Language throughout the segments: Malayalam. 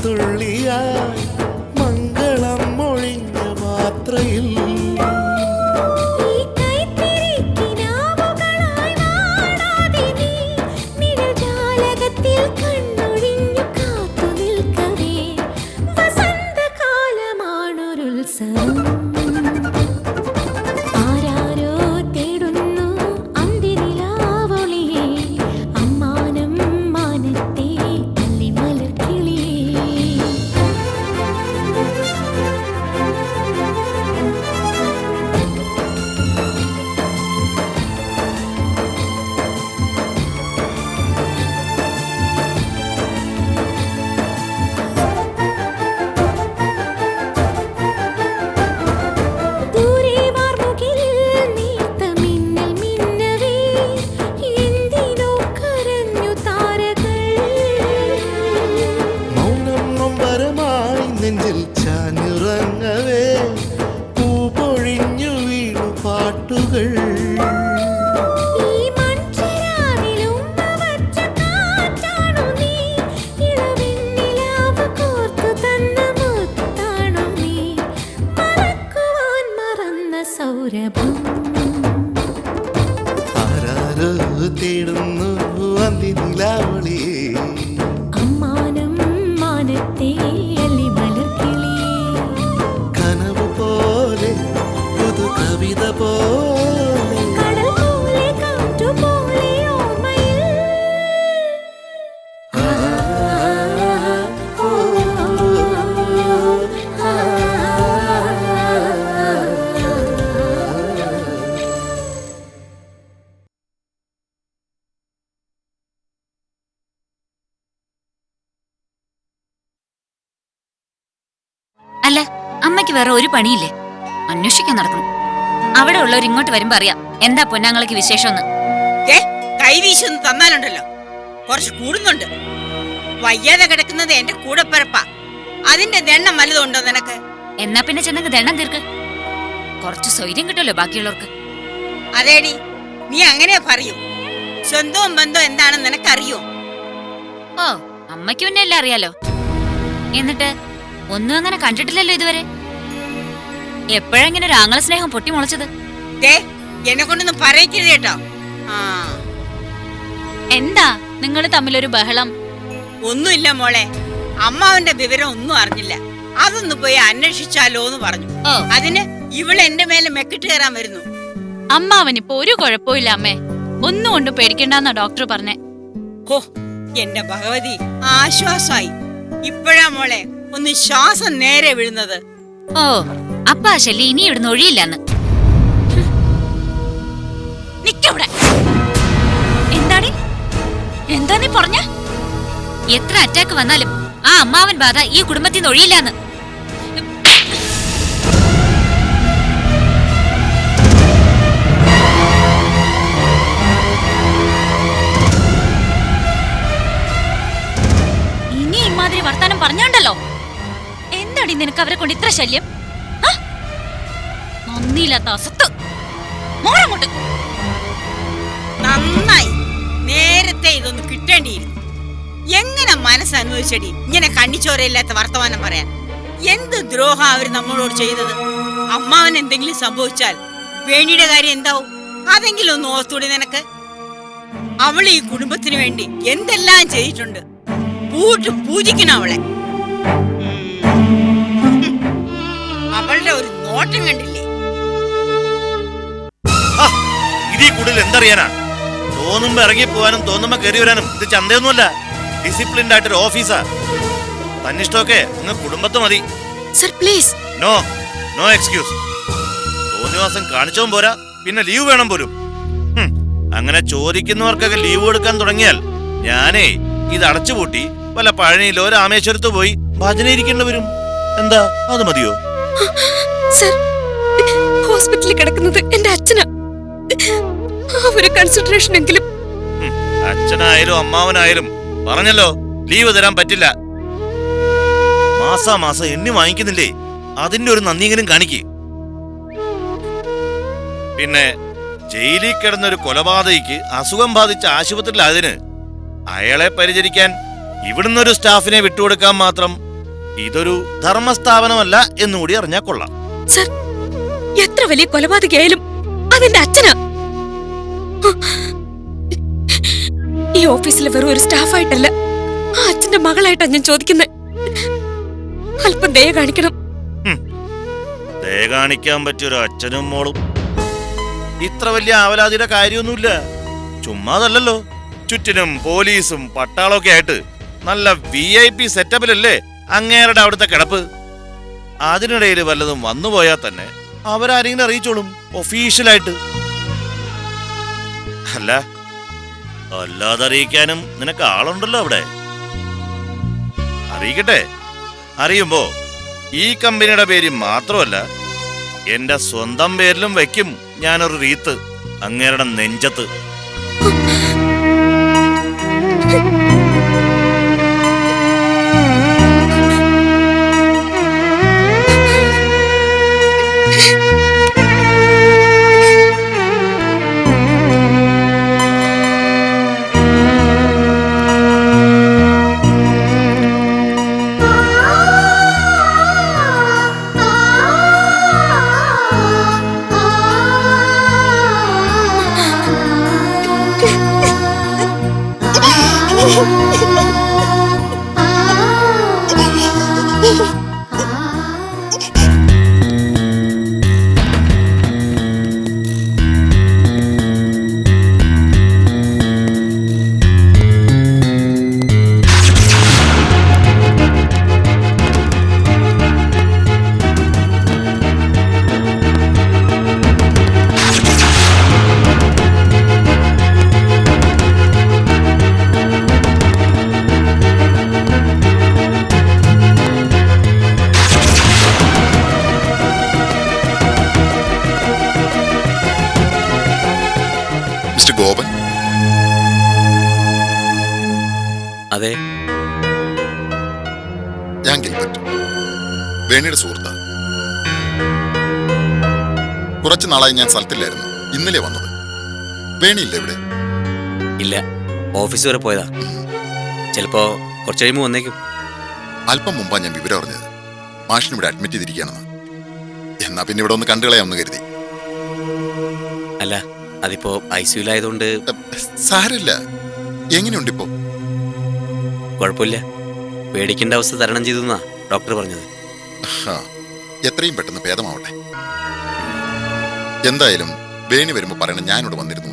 മഴത്തുള്ളിയായി മംഗളം മൊഴിഞ്ഞ മാത്രയിൽ നെഞ്ചിൽ ചാഞ്ഞുറങ്ങവേ പൂപൊഴിഞ്ഞു വീണു പാട്ടുകൾ ആരാരോ തേടുന്നു അന്തിനിലാവളി കനവ് പോലെ പുതു കവിത പോലെ അല്ല, അമ്മയ്ക്ക് വേറെ ഒരു പണിയില്ലേ? അന്വേഷിക്കാൻ നടക്കണം. അവിടെ ഉള്ളവർ ഇങ്ങോട്ട് വരുമ്പോ അറിയാം എന്താ പൊന്നാങ്ങൾക്ക് വിശേഷം. കൈവീശൊന്ന് തന്നാലുണ്ടല്ലോ കുറച്ച് കൂടുന്നുണ്ട്. വയ്യാതെ കിടക്കുന്നത് എന്റെ കൂടെപ്പിറപ്പാ. അതിന്റെ ദണ്ണം വലുതുണ്ടോ നിനക്ക്? എന്നാ പിന്നെ ചെന്നങ്ങ് ദണ്ണം തീർക്ക്. കുറച്ച് സ്വൈര്യം കിട്ടുമല്ലോ ബാക്കിയുള്ളവർക്ക്. അതേടി, നീ അങ്ങനെ പറയൂ. സ്വന്തവും ബന്ധവും എന്താണെന്ന് നിനക്കറിയോ? ഓ, അമ്മയ്ക്ക് പിന്നെ എല്ലാം അറിയാലോ. എന്നിട്ട് ഒന്നും അങ്ങനെ കണ്ടിട്ടില്ലല്ലോ ഇതുവരെ. എപ്പോഴെങ്ങനെ ഒരു ആങ്ങള സ്നേഹം പൊട്ടി മുളച്ചത്? എന്നെ കൊണ്ടൊന്നും പറയിക്കരുത് കേട്ടോ. എന്താ നിങ്ങൾ തമ്മിലൊരു ബഹളം? ഒന്നുമില്ല മോളെ, അമ്മാവന്റെ വിവരം ഒന്നും അറിഞ്ഞില്ല. അതൊന്ന് പോയി അന്വേഷിച്ചാലോ എന്ന് പറഞ്ഞു. അതിന് ഇവള് എന്റെ മേലെ മെക്കിട്ട് കയറാൻ വരുന്നു. അമ്മാവനിപ്പോ ഒരു കുഴപ്പമില്ല അമ്മേ, ഒന്നും കൊണ്ട് പേടിക്കണ്ടെന്നാ ഡോക്ടർ പറഞ്ഞേ. ഹോ, എന്റെ ഭഗവതി, ആശ്വാസമായി. ഇപ്പോഴാ മോളെ ഒന്ന് ശ്വാസം നേരെ വീഴുന്നത്. ഓ, അപ്പാ ശല്യം ഇനി ഇവിടുന്ന് ഒഴിയില്ലെന്ന്. നിക്കവിടെ. എന്താടി, എന്താ നീ പറഞ്ഞ? എത്ര അറ്റാക്ക് വന്നാലും ആ അമ്മാവൻ ബാധ ഈ കുടുംബത്തിൽ നിന്ന് ഒഴിയില്ലെന്ന്. ഇനി ഇമാതിരി വർത്താനം പറഞ്ഞോണ്ടല്ലോ. എന്താടി നിനക്ക് അവരെ കൊണ്ട് ഇത്ര ശല്യം? നന്ദിയില്ലാത്ത അസത്ത്. മോളങ്ങോട്ട്. നന്നായി, നേരത്തെ ഇതൊന്ന് കിട്ടേണ്ടിയിരുന്നു. എങ്ങനെ മനസ്സനുഭവിച്ചടി ഇങ്ങനെ കണ്ണിച്ചോരയില്ലാത്ത വർത്തമാനം പറയാൻ? എന്ത് ദ്രോഹം അവര് നമ്മളോട് ചെയ്തത്? അമ്മാവൻ എന്തെങ്കിലും സംഭവിച്ചാൽ വേണിയുടെ കാര്യം എന്താവും? അതെങ്കിലും ഒന്ന് ഓർത്തൂടി നിനക്ക്. അവൾ ഈ കുടുംബത്തിന് വേണ്ടി എന്തെല്ലാം ചെയ്തിട്ടുണ്ട്. പൂജിക്കണം അവളെ. അവളുടെ ഒരു നോട്ടം കണ്ടില്ലേ? ഇതിൽ കൂടുതൽ എന്തറിയാനാ? തോന്നുമ്പോ ഇറങ്ങി പോവാനും തോന്നുമ്പോ കയറി വരാനും ഇത് ചന്തയൊന്നുമല്ല. ഡിസിപ്ലിൻഡ് ആയിട്ടൊരു ഓഫീസാ. തന്നിഷ്ടമൊക്കെ നിങ്ങൾ കുടുംബത്ത് മതി. Sir please. No no excuse. തോന്നിവാസം കാണിച്ചോൻ പോരാ, പിന്നെ ലീവ് വേണം പോലും. അങ്ങനെ ചോദിക്കുന്നവർക്കൊക്കെ ലീവ് കൊടുക്കാൻ തുടങ്ങിയാൽ ഞാനേ ഇത് അടച്ചുപൂട്ടി വല്ല പഴനിയിലോ രാമേശ്വരത്തോ പോയി ഭജന ഇരിക്കേണ്ടി വരും. എന്താ അത് മതിയോ? സർ, ഹോസ്പിറ്റലിൽ കിടക്കുന്നത് എന്റെ അച്ഛനാ. അവരെ കൺസിഡറേഷൻ എങ്കിലും. അച്ഛനായാലും അമ്മാവനായാലും പറഞ്ഞല്ലോ ലീവ് തരാൻ പറ്റില്ല. മാസാമാസം എണ്ണി വാങ്ങിക്കുന്നില്ലേ, അതിന്റെ ഒരു നന്ദിയെങ്കിലും കാണിക്ക്. പിന്നെ ജയിലിൽ കിടന്നൊരു കൊലപാതകിക്ക് അസുഖം ബാധിച്ച ആശുപത്രിയിലായതിന് അയാളെ പരിചരിക്കാൻ ഇവിടുന്നൊരു സ്റ്റാഫിനെ വിട്ടുകൊടുക്കാൻ മാത്രം ഇതൊരു ധർമ്മസ്ഥാപനമല്ല എന്നുകൂടി അറിഞ്ഞാൽ കൊള്ളാം. സർ, എത്ര വലിയ കൊലപാതകയായാലും അതെന്റെ അച്ഛനാ. ഈ ഓഫീസിലെ വെറും ഒരു സ്റ്റാഫായിട്ടല്ല, ആ അച്ഛന്റെ മകളായിട്ടാ ഞാൻ ചോദിക്കുന്നത്. അല്പം ദയ കാണിക്കണം. ദയ കാണിക്കാൻ പറ്റിയൊരു അച്ഛനും മോളും. ഇത്ര വലിയ ആവലാതിയുടെ കാര്യമൊന്നുമില്ല. ചുമ്മാതല്ലോ, ചുറ്റിനും പോലീസും പട്ടാളമൊക്കെ ആയിട്ട് നല്ല VIP സെറ്റപ്പിലല്ലേ അങ്ങേരുടെ അവിടുത്തെ കിടപ്പ്. അതിനിടയിൽ വല്ലതും വന്നുപോയാൽ തന്നെ അവരാരെങ്കിലും അറിയിച്ചോളും ഒഫീഷ്യലായിട്ട്. അല്ലാതെ അറിയിക്കാനും നിനക്ക് ആളുണ്ടല്ലോ അവിടെ. അറിയിക്കട്ടെ. അറിയുമ്പോ ഈ കമ്പനിയുടെ പേര് മാത്രമല്ല, എന്റെ സ്വന്തം പേരിലും വെക്കും ഞാനൊരു റീത്ത് അങ്ങേരുടെ നെഞ്ചത്ത്. ഗോപൻ? അതെ, ഞാൻ ഗിൽബർട്ട്, വേണിയുടെ സുഹൃത്താ. കുറച്ചു നാളായി ഞാൻ സ്ഥലത്തില്ലായിരുന്നു. ഇന്നലെ വന്നത്. വേണിയില്ല ഇവിടെ? ഇല്ല, ഓഫീസ് വരെ പോയതാ. ചിലപ്പോ കുറച്ച് കഴിയുമ്പോൾ വന്നേക്കും. അല്പം മുമ്പാ ഞാൻ വിവരം അറിഞ്ഞത്. മാഷിന് ഇവിടെ അഡ്മിറ്റ് ചെയ്തിരിക്കുകയാണെന്ന്. എന്നാ പിന്നെ ഇവിടെ ഒന്ന് കണ്ടുകളയാമെന്ന് കരുതി. അല്ല, അതിപ്പോ ICUലായതുകൊണ്ട്. സാരമില്ല. എങ്ങനെയുണ്ട് ഇപ്പോ? കുഴപ്പമില്ല, പേടിക്കേണ്ട അവസ്ഥ തരണം ചെയ്തെന്നാ ഡോക്ടർ പറഞ്ഞത്. എത്രയും പെട്ടെന്ന് ഭേദമാവട്ടെ. എന്തായാലും വേണി വരുമ്പോ പറയണം ഞാനിവിടെ വന്നിരുന്നു.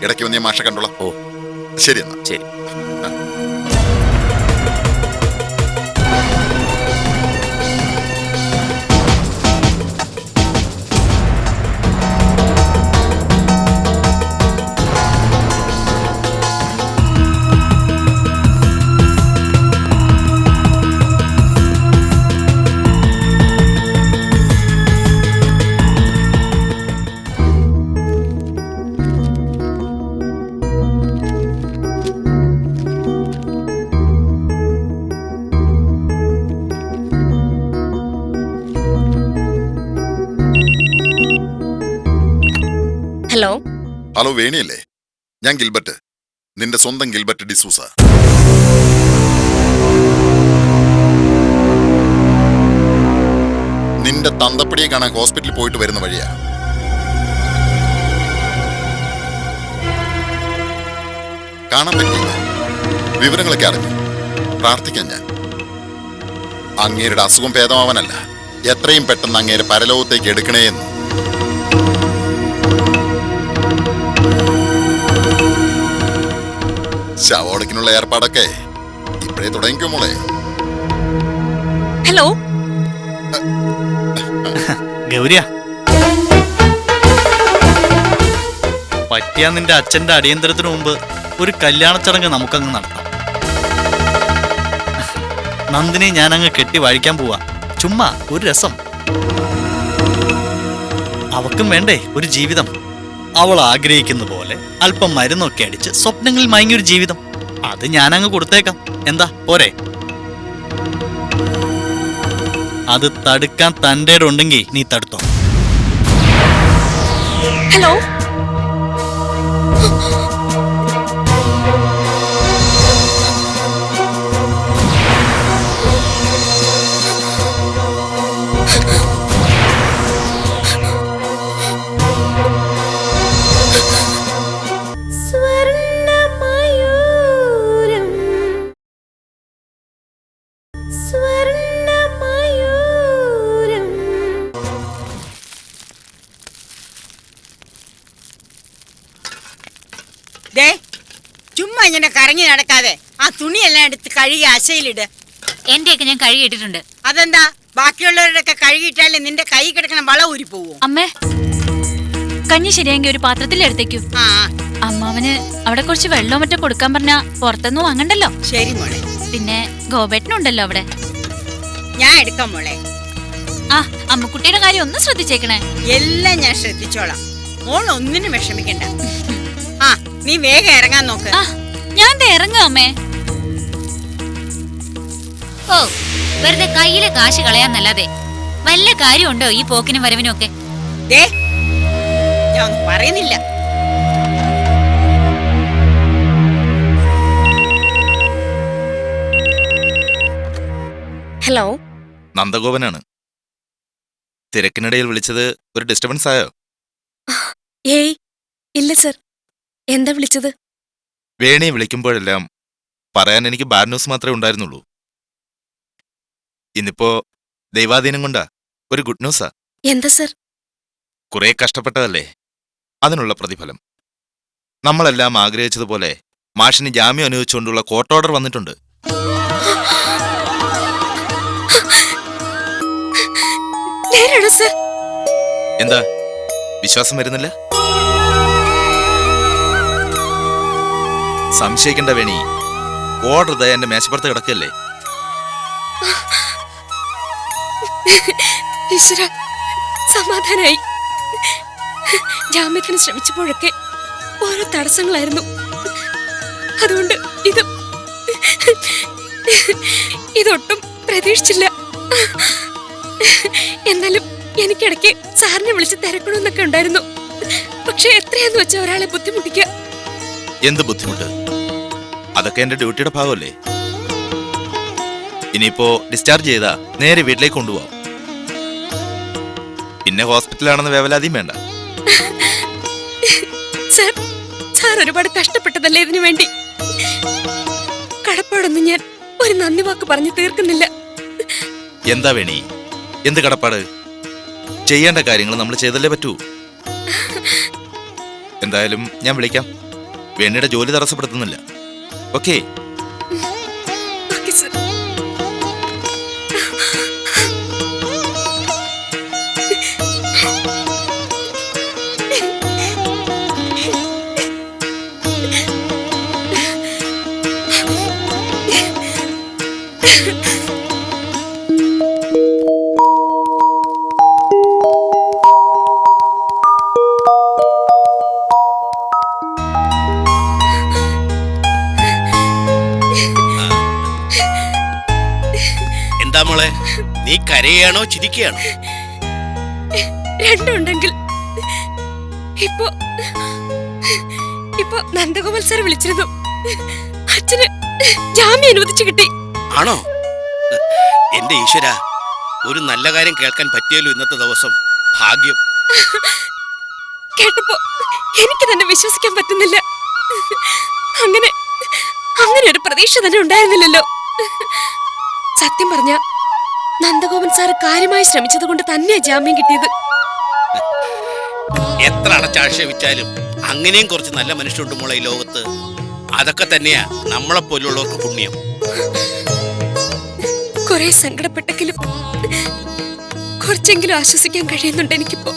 ഇടയ്ക്ക് വന്ന് ഞാൻ മാഷെ കണ്ടോളാം. ഓ ശരി എന്നാ. ശരി. ഹലോ. ഹലോ, വേണിയല്ലേ? ഞാൻ ഗിൽബർട്ട്, നിന്റെ സ്വന്തം ഗിൽബർട്ട് ഡിസൂസ. നിന്റെ തന്തപ്പടിയെ കാണാൻ ഹോസ്പിറ്റലിൽ പോയിട്ട് വരുന്ന വഴിയാ. കാണാൻ പറ്റിയില്ല. വിവരങ്ങളൊക്കെ അറിഞ്ഞു. പ്രാർത്ഥിക്കാൻ ഞാൻ. അങ്ങേരുടെ അസുഖം ഭേദമാവാനല്ല, എത്രയും പെട്ടെന്ന് അങ്ങേരെ പരലോകത്തേക്ക് എടുക്കണേ എന്ന്. ശവോടക്കിനുള്ള ഏർപ്പാടൊക്കെ ഇപ്പോഴേ തുടങ്ങിക്കോ മോളെ. ഹലോ. ഗൗരിയ, പറ്റിയ നിന്റെ അച്ഛന്റെ അടിയന്തരത്തിന് മുമ്പ് ഒരു കല്യാണ ചടങ്ങ് നമുക്കങ്ങ് നടത്താം. നന്ദിനെ ഞാനങ്ങ് കെട്ടി വാഴിക്കാൻ പോവാ. ചുമ്മാ ഒരു രസം. അവക്കും വേണ്ടേ ഒരു ജീവിതം. അവൾ ആഗ്രഹിക്കുന്ന പോലെ അല്പം മരുന്നൊക്കെ അടിച്ച് സ്വപ്നങ്ങളിൽ മയങ്ങിയൊരു ജീവിതം. അത് ഞാനങ്ങ് കൊടുത്തേക്കാം. എന്താ പോരെ? അത് തടുക്കാൻ തൻ്റെ ഉണ്ടെങ്കിൽ നീ തടുത്തോ. ഹലോ. ദേ ചുമ്മാ ഇങ്ങനെ കറങ്ങി നടക്കാതെ ആ തുണിയെല്ലാം എടുത്ത് കഴുകി അശയിലിട്. എന്റെയൊക്കെ ഞാൻ കഴുകിയിട്ടിട്ടുണ്ട്. അതെന്താ ബാക്കിയുള്ളവരുടെയൊക്കെ കഴുകിയിട്ടാലേ നിന്റെ കൈ കിടക്കണ വള ഊരി പോവോ? അമ്മേ, കഞ്ഞി ശരിയെങ്കിൽ ഒരു പാത്രത്തിൽ എടുത്തേക്കൂ. ആ അമ്മാവന് അവിടെ കുറച്ച് വെള്ളവും മറ്റും കൊടുക്കാൻ പറഞ്ഞാ പുറത്തൊന്നും വാങ്ങണ്ടല്ലോ. ശരി മോളെ, പിന്നെ ഗോപേട്ടനുണ്ടല്ലോ അവിടെ. ഞാൻ എടുക്കാം മോളെ. ആ, അമ്മുക്കുട്ടിയുടെ കാര്യം ഒന്ന് ശ്രദ്ധിച്ചേക്കണേ. എല്ലാം ഞാൻ ശ്രദ്ധിച്ചോളാം. മോൾ ഒന്നിനും വിഷമിക്കണ്ട. ആ നീ വേഗം ഇറങ്ങാൻ നോക്ക്. ആ, ഞാൻ ഇറങ്ങും അമ്മേ. ഓ, വെറുതെ കയ്യിലെ കാശ് കളയാന്നല്ലാതെ വല്ല കാര്യമുണ്ടോ ഈ പോക്കിനും വരവിനും ഒക്കെ? ദേ ഞാൻ ഒന്നും പറയുന്നില്ല. ഹലോ, നന്ദഗോപനാണ്. തിരക്കിനിടയിൽ വിളിച്ചത് ഒരു ഡിസ്റ്റർബൻസ് ആയോ? ഏയ് ഇല്ല സർ. എന്താ വിളിച്ചത്? വേണിയെ വിളിക്കുമ്പോഴെല്ലാം പറയാൻ എനിക്ക് ബാഡ് ന്യൂസ് മാത്രമേ ഉണ്ടായിരുന്നുള്ളൂ. ഇന്നിപ്പോ ദൈവാധീനം കൊണ്ടാ ഒരു ഗുഡ് ന്യൂസാ. എന്താ സർ? കുറെ കഷ്ടപ്പെട്ടതല്ലേ, അതിനുള്ള പ്രതിഫലം. നമ്മളെല്ലാം ആഗ്രഹിച്ചതുപോലെ മാഷിന് ജാമ്യം അനുവദിച്ചുകൊണ്ടുള്ള കോർട്ട് ഓർഡർ വന്നിട്ടുണ്ട്. നേരാണോ സർ? എന്താ വിശ്വാസം വരുന്നില്ല? സംശയിക്കേണ്ട വേണി, ഓർഡർ ദയ എന്റെ മേശപ്പുറത്ത് കിടക്കല്ലേ. ഈശ്വര, സമാധാനായി. ജാമ്യത്തിന് ശ്രമിച്ചപ്പോഴൊക്കെ ഓരോ തടസ്സങ്ങളായിരുന്നു. അതുകൊണ്ട് ഇതൊട്ടും പ്രതീക്ഷിച്ചില്ല. എന്നാലും എനിക്കിടയ്ക്ക് സാറിനെ വിളിച്ച് തിരക്കണമെന്നൊക്കെ ഉണ്ടായിരുന്നു. പക്ഷെ എത്രയാന്ന് വെച്ചാൽ ഒരാളെ ബുദ്ധിമുട്ടിക്കുക. എന്ത് ബുദ്ധിമുട്ട്? അതൊക്കെ എന്റെ ഡ്യൂട്ടിയുടെ ഭാഗമല്ലേ. ഇനിയിപ്പോ ഡിസ്ചാർജ് ചെയ്താ നേരെ വീട്ടിലേക്ക് കൊണ്ടുപോവാം. പിന്നെ ഹോസ്പിറ്റലാണെന്ന് വേവലാതിയും വേണ്ട. സാർ ഒരുപാട് കഷ്ടപ്പെട്ടതല്ലേ ഇതിനു വേണ്ടി. കടപ്പാടൊന്നും ഞാൻ ഒരു നന്ദി വാക്ക് പറഞ്ഞു തീർക്കുന്നില്ല. എന്താ വേണി, എന്ത് കടപ്പാട്? ചെയ്യേണ്ട കാര്യങ്ങൾ നമ്മൾ ചെയ്തല്ലേ പറ്റൂ. എന്തായാലും ഞാൻ വിളിക്കാം. വേണിയുടെ ജോലി തടസ്സപ്പെടുത്തുന്നില്ല. ഓക്കേ? Okay sir. എന്താ മോളെ, നീ കരയാണോ ചിരിക്കുകയാണോ? രണ്ടുണ്ടെങ്കിൽ ഇപ്പൊ നന്ദഗോപാൽ സാർ വിളിച്ചിരുന്നു. അച്ഛന് ജാമ്യം അനുവദിച്ചു കിട്ടി. ആണോ? എന്റെ ഈശ്വര, ഒരു നല്ല കാര്യം കേൾക്കാൻ പറ്റിയല്ലോ ഇന്നത്തെ ദിവസം. ഭാഗ്യം. കേട്ടപ്പോ എനിക്ക് തന്നെ വിശ്വസിക്കാൻ പറ്റുന്നില്ല. അങ്ങനെ ഒരു പ്രതീക്ഷ തന്നെ ഉണ്ടായിരുന്നില്ലല്ലോ. സത്യം പറഞ്ഞ നന്ദഗോപൻ സാറ് കാര്യമായി ശ്രമിച്ചത് കൊണ്ട് തന്നെയാ ജാമ്യം കിട്ടിയത്. എത്ര അടച്ചാക്ഷേപിച്ചാലും അങ്ങനെയും കുറച്ച് നല്ല മനുഷ്യരുണ്ട് മോളെ ഈ ലോകത്ത്. അതൊക്കെ തന്നെയാ നമ്മളെ പോലുള്ളവർക്ക് പുണ്യം. കുറെ സങ്കടപ്പെട്ടെങ്കിലും കുറച്ചെങ്കിലും ആശ്വസിക്കാൻ കഴിയുന്നുണ്ട് എനിക്കിപ്പോ.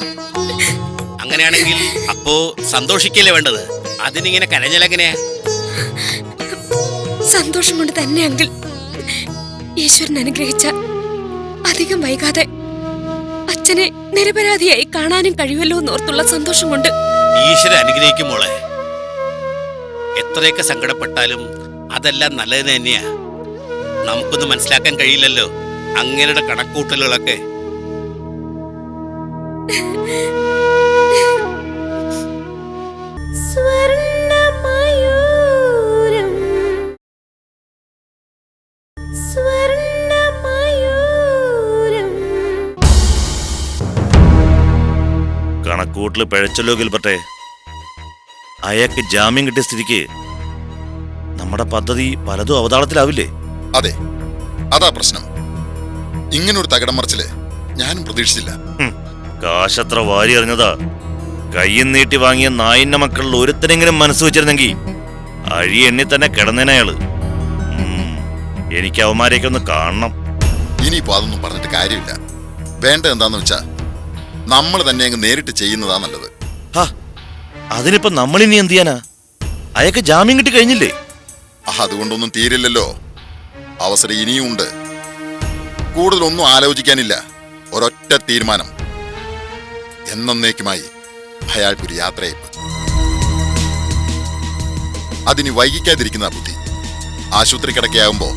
അങ്ങനെയാണെങ്കിൽ അപ്പോ സന്തോഷിക്കല്ലേ വേണ്ടത്. അതിനിങ്ങനെ കരഞ്ഞലെങ്ങനെയാ? സന്തോഷം കൊണ്ട് തന്നെയെങ്കിൽ ഈശ്വരൻ അനുഗ്രഹിച്ച അധികം വൈകാതെ അച്ഛനെ നിരപരാധിയായി കാണാനും കഴിയുമല്ലോ എന്നോർത്തുള്ള സന്തോഷം കൊണ്ട്. ഈശ്വരൻ അനുഗ്രഹിക്കും മോളെ. എത്രയൊക്കെ സങ്കടപ്പെട്ടാലും അതെല്ലാം നല്ലതിന് തന്നെയാ. നമുക്കൊന്നും മനസ്സിലാക്കാൻ കഴിയില്ലല്ലോ അങ്ങനെയുടെ കണക്കൂട്ടലുകളൊക്കെ. കണക്കൂട്ടില് പിഴച്ചല്ലോ ഗിൽബർട്ടെ. അയാൾക്ക് ജാമ്യം കിട്ടിയ സ്ഥിതിക്ക് നമ്മുടെ പദ്ധതി പലതും അവതാളത്തിലാവില്ലേ? അതെ, അതാ പ്രശ്നം. ഇങ്ങനൊരു തകിടം മറിച്ചില് ഞാനും പ്രതീക്ഷിച്ചില്ല. കാശത്ര വാരി എറിഞ്ഞതാ. കയ്യിൽ നീട്ടി വാങ്ങിയ നായിന്റെ മക്കളിൽ ഒരുത്തനെങ്കിലും മനസ്സ് വെച്ചിരുന്നെങ്കിൽ അഴി എണ്ണി തന്നെ കിടന്നേനയാള്. എനിക്ക് അവന്മാരെയൊക്കെ ഒന്ന് കാണണം. ഇനിയിപ്പോ അതൊന്നും പറഞ്ഞിട്ട് കാര്യമില്ല. വേണ്ട എന്താന്ന് വെച്ചാ നമ്മൾ തന്നെ അങ്ങ് നേരിട്ട് ചെയ്യുന്നതാ നല്ലത്. അതിനിപ്പോ നമ്മളിനി എന്ത് ചെയ്യാനാ? അയാൾക്ക് ജാമ്യം കിട്ടി കഴിഞ്ഞില്ലേ? അതുകൊണ്ടൊന്നും തീരില്ലല്ലോ. അവസരം ഇനിയും ഉണ്ട്. കൂടുതലൊന്നും ആലോചിക്കാനില്ല. ഒരൊറ്റ തീരുമാനം. എന്നേക്കുമായി അയാൾക്കൊരു യാത്രയയപ്പ്. അതിന് വൈകിക്കാതിരിക്കുന്ന ബുദ്ധി. ആശുപത്രി കിടക്കയാകുമ്പോ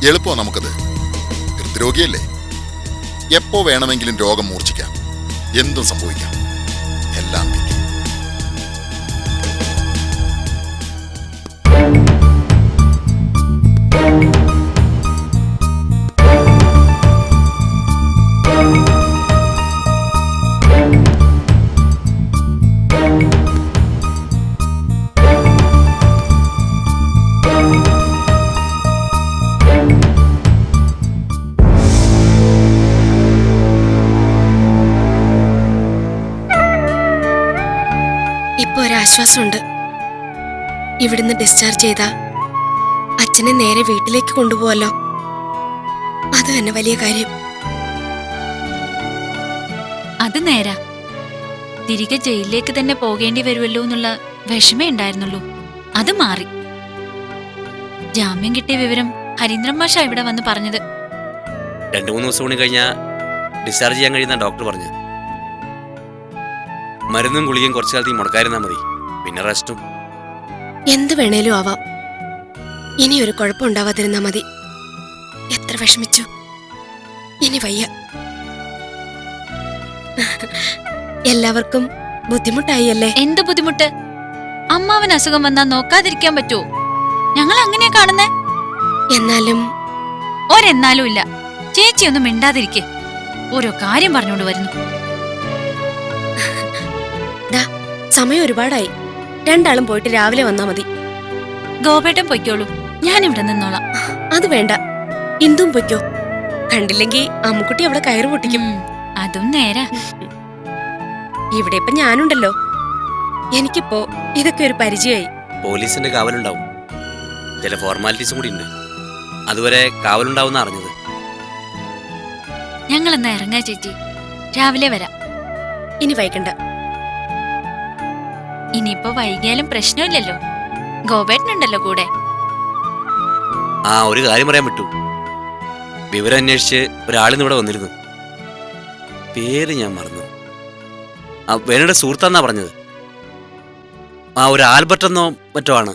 എളുപ്പമോ നമുക്കത്? ഹൃദ്രോഗിയല്ലേ? എപ്പോ വേണമെങ്കിലും രോഗം മൂർച്ഛിക്കാം. എന്തും സംഭവിക്കാം. എല്ലാം വിധി. ഇപ്പൊ ഒരാശ്വാസമുണ്ട്. ഇവിടുന്ന് ഡിസ്ചാർജ് ചെയ്താ അച്ഛനെ നേരെ വീട്ടിലേക്ക് കൊണ്ടുപോവല്ലോ. അത് തന്നെ വലിയ കാര്യം. അത് നേരാ. തിരികെ ജയിലിലേക്ക് തന്നെ പോകേണ്ടി വരുമല്ലോ എന്നുള്ള വിഷമേ ഉണ്ടായിരുന്നുള്ളൂ. അത് മാറി. ജാമ്യം കിട്ടിയ വിവരം ഹരീന്ദ്രൻ മാഷ ഇവിടെ വന്ന് പറഞ്ഞത്. 2-3 ദിവസം കൂടി കഴിഞ്ഞാൽ ഡിസ്ചാർജ് ചെയ്യാൻ കഴിയുന്ന ഡോക്ടർ പറഞ്ഞു. മരുന്നും ഗുളികയും കുറച്ചു കാലത്തേക്ക് മുടക്കാതിരുന്നാ മതി. പിന്നെ റെസ്റ്റും. എന്ത് വേണേലും ആവാം. ഇനി ഒരു കുഴപ്പമുണ്ടാവാതിരുന്നാ മതി. എത്ര വിഷമിച്ചു. ഇനി വയ്യ. എല്ലാവർക്കും ബുദ്ധിമുട്ടായി അല്ലേ? എന്ത് ബുദ്ധിമുട്ട്? അമ്മാവൻ അസുഖം വന്നാ നോക്കാതിരിക്കാൻ പറ്റുമോ? ഞങ്ങൾ അങ്ങനെയാ കാണുന്നേ. എന്നാലും ഒരെന്നാലും ഇല്ല. ചേച്ചി ഒന്നും മിണ്ടാതിരിക്കെ. ഓരോ കാര്യം പറഞ്ഞുകൊണ്ട് വരുന്നു. സമയം ഒരുപാടായി. രണ്ടാളും പോയിട്ട് രാവിലെ വന്നാ മതി. ഗോപേട്ടൻ പൊയ്ക്കോളൂ, ഞാൻ ഇവിടെ നിന്നോളാം. അത് വേണ്ട, ഇന്ദും പൊയ്ക്കോ. കണ്ടില്ലെങ്കി അമ്മുക്കുട്ടി അവിടെ കയറ് പൊട്ടിക്കും. അതും നേരാ. ഇവിടെ ഇപ്പൊ ഞാനുണ്ടല്ലോ. എനിക്കിപ്പോ ഇതൊക്കെ ഒരു പരിചയമായി. പോലീസിന്റെ കാവലുണ്ടാവും. ചില ഫോർമാലിറ്റീസും കൂടി ഉണ്ട്. അതുവരെ കാവലുണ്ടാവും അറിഞ്ഞത്. ഞങ്ങളെന്നാ ഇറങ്ങാ ചേച്ചി. രാവിലെ വരാം. ഇനി വൈകണ്ട. ഇനിയിപ്പോ വൈകിയാലും പ്രശ്നമില്ലല്ലോ. ഗോപേട്ടനുണ്ടല്ലോ കൂടെ. ഒരു കാര്യം പറയാൻ പറ്റൂ. വിവരം അന്വേഷിച്ച് ഒരാളിന്ന് ഇവിടെ വന്നിരുന്നു. പേര് ഞാൻ മറന്നു. വേണയുടെ സുഹൃത്താന്നാ പറഞ്ഞത്. ഒരു ആൽബർട്ട് എന്നോ മറ്റോ ആണ്.